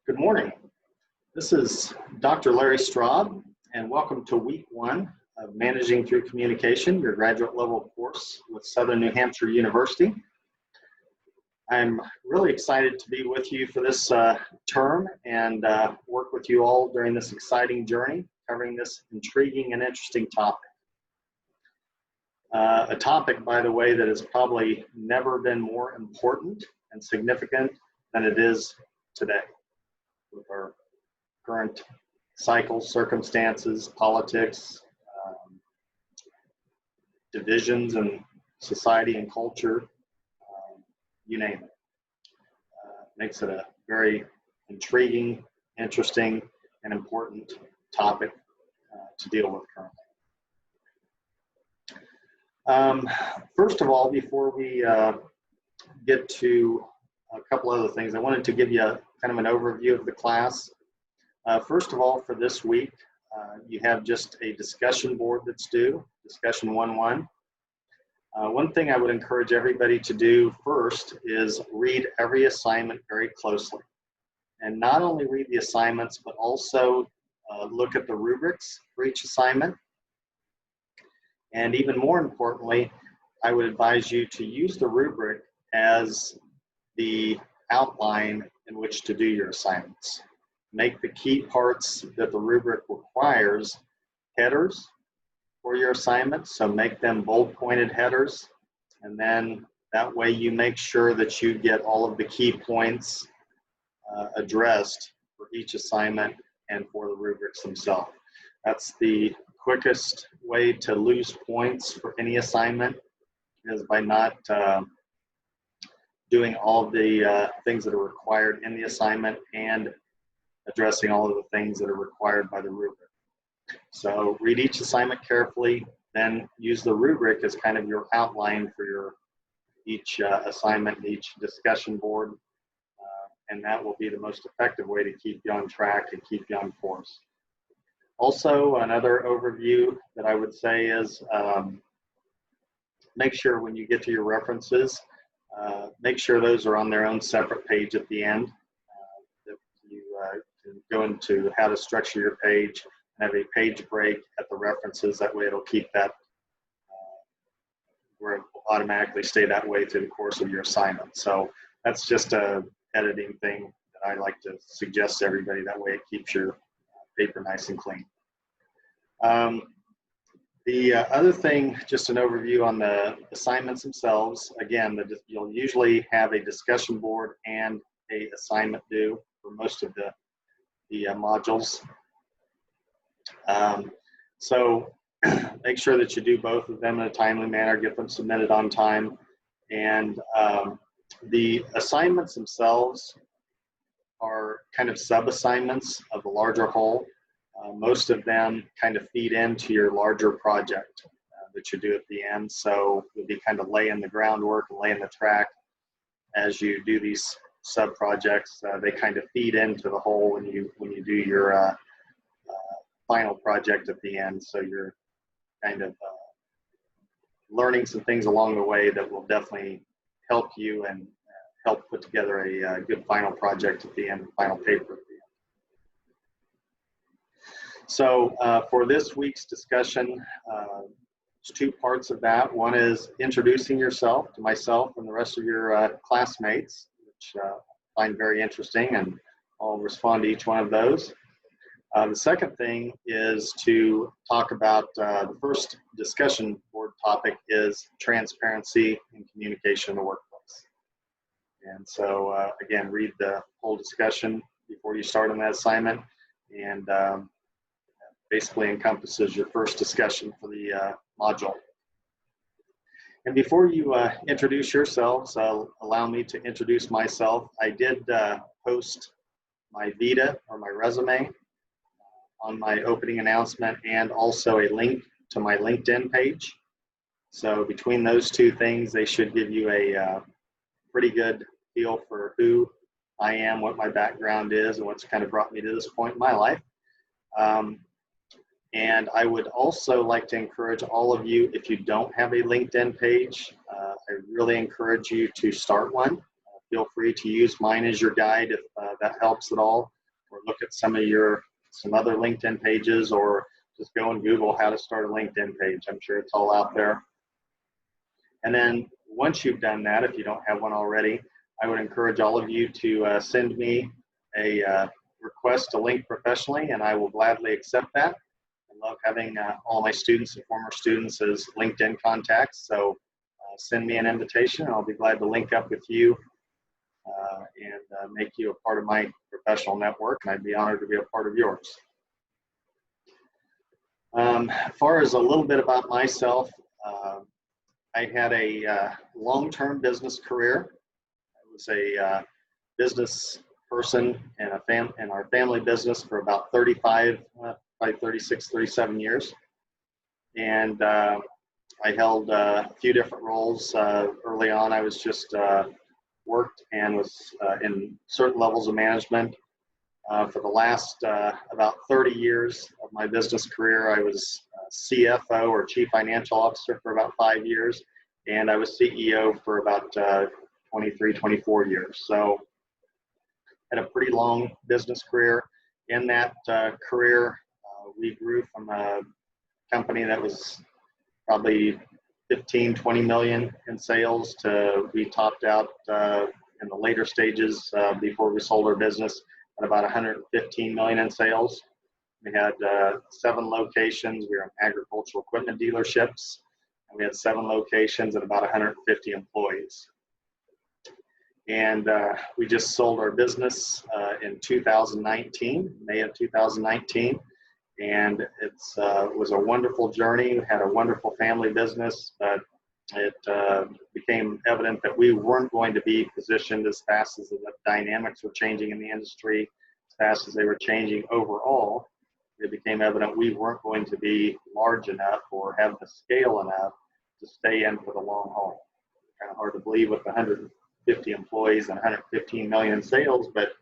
Good morning. This is Dr. Larry Straub, and welcome to week one of Managing Through Communication, your graduate level course with Southern New Hampshire University. I'm really excited to be with you for this term and work with you all during this exciting journey, covering this intriguing and interesting topic. A topic, by the way, that has probably never been more important and significant than it is today, with our current cycles, circumstances, politics, divisions in society and culture, you name it. Makes it a very intriguing, interesting, and important topic to deal with currently. First of all, before we get to a couple other things, I wanted to give you kind of an overview of the class. First of all, for this week, you have just a discussion board that's due, discussion 1-1. One thing I would encourage everybody to do first is read every assignment very closely. And not only read the assignments, but also look at the rubrics for each assignment. And even more importantly, I would advise you to use the rubric as the outline in which to do your assignments. Make the key parts that the rubric requires headers for your assignments, so make them bold-pointed headers, and then that way you make sure that you get all of the key points addressed for each assignment and for the rubrics themselves. That's the quickest way to lose points for any assignment, is by not doing all of the things that are required in the assignment and addressing all of the things that are required by the rubric. So read each assignment carefully, then use the rubric as kind of your outline for each assignment, each discussion board, and that will be the most effective way to keep you on track and keep you on course. Also, another overview that I would say is make sure when you get to your references, make sure those are on their own separate page at the end. That you can go into how to structure your page and have a page break at the references. That way it'll keep that where it will automatically stay that way through the course of your assignment. So that's just a editing thing that I like to suggest to everybody. That way it keeps your paper nice and clean. The other thing, just an overview on the assignments themselves. Again, you'll usually have a discussion board and a assignment due for most of the modules. So make sure that you do both of them in a timely manner, get them submitted on time. And the assignments themselves are kind of sub-assignments of the larger whole. Most of them kind of feed into your larger project that you do at the end. So you'll be kind of laying the groundwork and laying the track as you do these sub-projects. They kind of feed into the whole when you do your final project at the end. So you're kind of learning some things along the way that will definitely help you and help put together a good final project at the end, final paper at the end. So for this week's discussion, there's two parts of that. One is introducing yourself to myself and the rest of your classmates, which I find very interesting, and I'll respond to each one of those. The second thing is to talk about the first discussion board topic is transparency and communication in the workplace. And so again, read the whole discussion before you start on that assignment, and basically encompasses your first discussion for the module. And before you introduce yourselves, allow me to introduce myself. I did post my Vita, or my resume, on my opening announcement, and also a link to my LinkedIn page. So between those two things, they should give you a pretty good feel for who I am, what my background is, and what's kind of brought me to this point in my life. And I would also like to encourage all of you, if you don't have a LinkedIn page, I really encourage you to start one. Feel free to use mine as your guide if that helps at all. look at some other LinkedIn pages, or just go and Google how to start a LinkedIn page. I'm sure it's all out there. And then once you've done that, if you don't have one already, I would encourage all of you to send me a request to link professionally, and I will gladly accept that. I love having all my students and former students as LinkedIn contacts. So send me an invitation, and I'll be glad to link up with you and make you a part of my professional network, and I'd be honored to be a part of yours. As far as a little bit about myself, I had a long-term business career. I was a business person in our family business for about 36, 37 years. And I held a few different roles. Early on, I was just worked and was in certain levels of management. For the last about 30 years of my business career, I was CFO, or Chief Financial Officer, for about 5 years, and I was CEO for about 23, 24 years. So had a pretty long business career. In that career, we grew from a company that was probably 15, 20 million in sales to we topped out in the later stages before we sold our business at about 115 million in sales. We had 7 locations. We were in agricultural equipment dealerships, and we had 7 locations and about 150 employees. And we just sold our business in 2019, May of 2019. And it was a wonderful journey. We had a wonderful family business, but it became evident that we weren't going to be positioned as fast as the dynamics were changing in the industry, as fast as they were changing overall. It became evident we weren't going to be large enough or have the scale enough to stay in for the long haul. Kind of hard to believe with 150 employees and 115 million in sales, but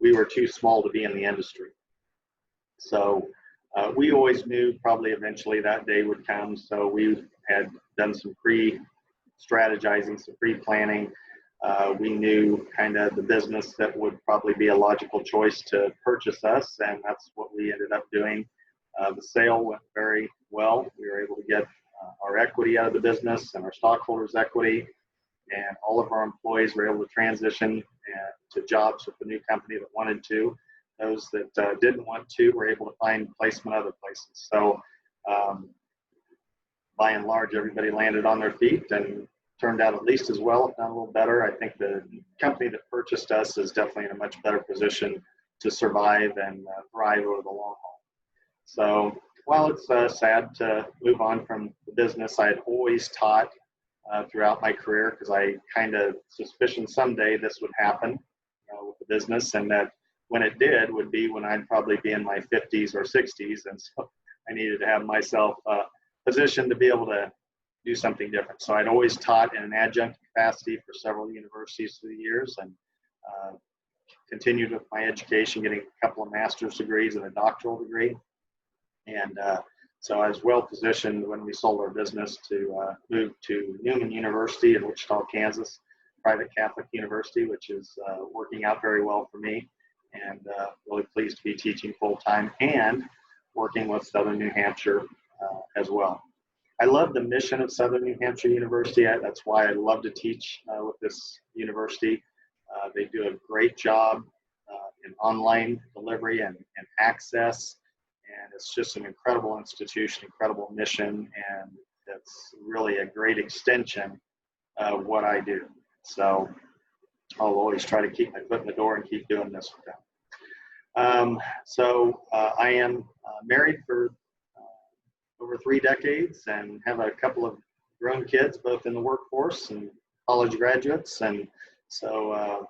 we were too small to be in the industry. So we always knew probably eventually that day would come. So we had done some pre-strategizing, some pre-planning. We knew kind of the business that would probably be a logical choice to purchase us, and that's what we ended up doing. The sale went very well. We were able to get our equity out of the business and our stockholders' equity, and all of our employees were able to transition to jobs with the new company that wanted to. Those that didn't want to were able to find placement other places. So by and large, everybody landed on their feet and turned out at least as well, if not a little better. I think the company that purchased us is definitely in a much better position to survive and thrive over the long haul. So while it's sad to move on from the business, I had always taught throughout my career, because I kind of suspicioned someday this would happen with the business, and that when it did would be when I'd probably be in my 50s or 60s. And so I needed to have myself positioned to be able to do something different. So I'd always taught in an adjunct capacity for several universities through the years, and continued with my education, getting a couple of master's degrees and a doctoral degree. And so I was well positioned when we sold our business to move to Newman University in Wichita, Kansas, private Catholic university, which is working out very well for me. And really pleased to be teaching full-time and working with Southern New Hampshire as well. I love the mission of Southern New Hampshire University. That's why I love to teach with this university. They do a great job in online delivery and access, and it's just an incredible institution, incredible mission, and it's really a great extension of what I do. So I'll always try to keep my foot in the door and keep doing this with them. I am married for over 3 decades and have a couple of grown kids, both in the workforce and college graduates. And so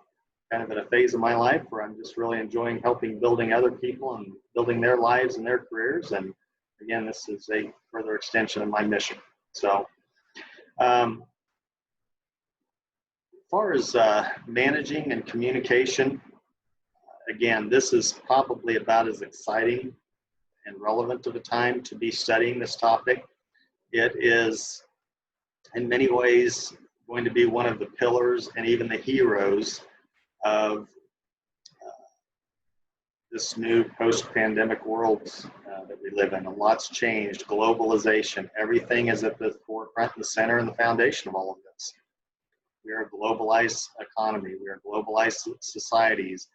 kind of in a phase of my life where I'm just really enjoying building other people and building their lives and their careers. And again, this is a further extension of my mission. So as far as managing and communication, again, this is probably about as exciting and relevant of a time to be studying this topic. It is in many ways going to be one of the pillars and even the heroes of this new post-pandemic world that we live in. A lot's changed. Globalization. Everything is at the forefront, the center, and the foundation of all of this. We are a globalized economy. We are globalized societies.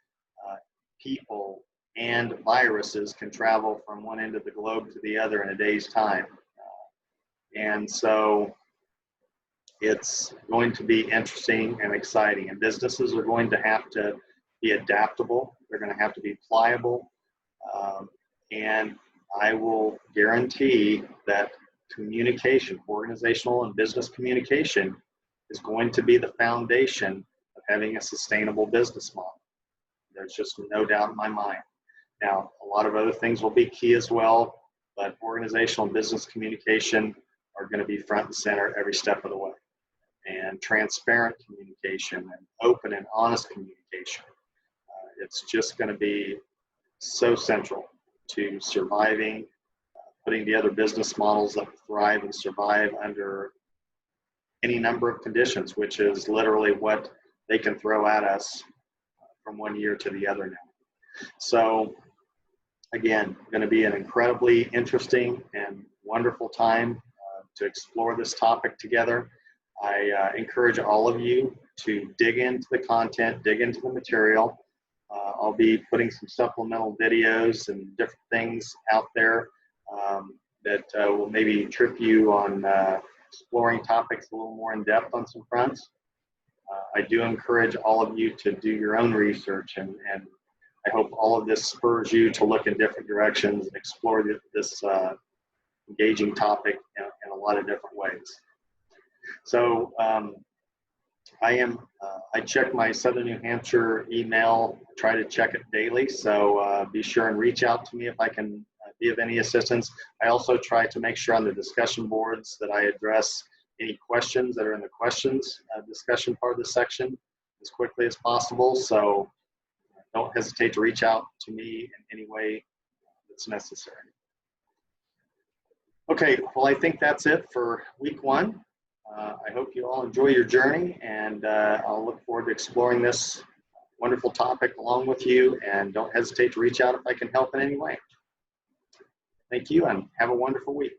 People and viruses can travel from one end of the globe to the other in a day's time. And so it's going to be interesting and exciting. And businesses are going to have to be adaptable. They're going to have to be pliable. And I will guarantee that communication, organizational and business communication, is going to be the foundation of having a sustainable business model. There's just no doubt in my mind. Now, a lot of other things will be key as well, but organizational and business communication are going to be front and center every step of the way. And transparent communication and open and honest communication. It's just going to be so central to surviving, putting together business models that thrive and survive under any number of conditions, which is literally what they can throw at us from one year to the other now. So again, going to be an incredibly interesting and wonderful time to explore this topic together. I encourage all of you to dig into the content, dig into the material. I'll be putting some supplemental videos and different things out there that will maybe trip you on exploring topics a little more in depth on some fronts. I do encourage all of you to do your own research, and I hope all of this spurs you to look in different directions and explore this engaging topic in a lot of different ways. So I check my Southern New Hampshire email, try to check it daily. So be sure and reach out to me if I can be of any assistance. I also try to make sure on the discussion boards that I address any questions that are in the questions discussion part of the section as quickly as possible. So don't hesitate to reach out to me in any way that's necessary. Okay, well, I think that's it for week one. I hope you all enjoy your journey, and I'll look forward to exploring this wonderful topic along with you, and don't hesitate to reach out if I can help in any way. Thank you, and have a wonderful week.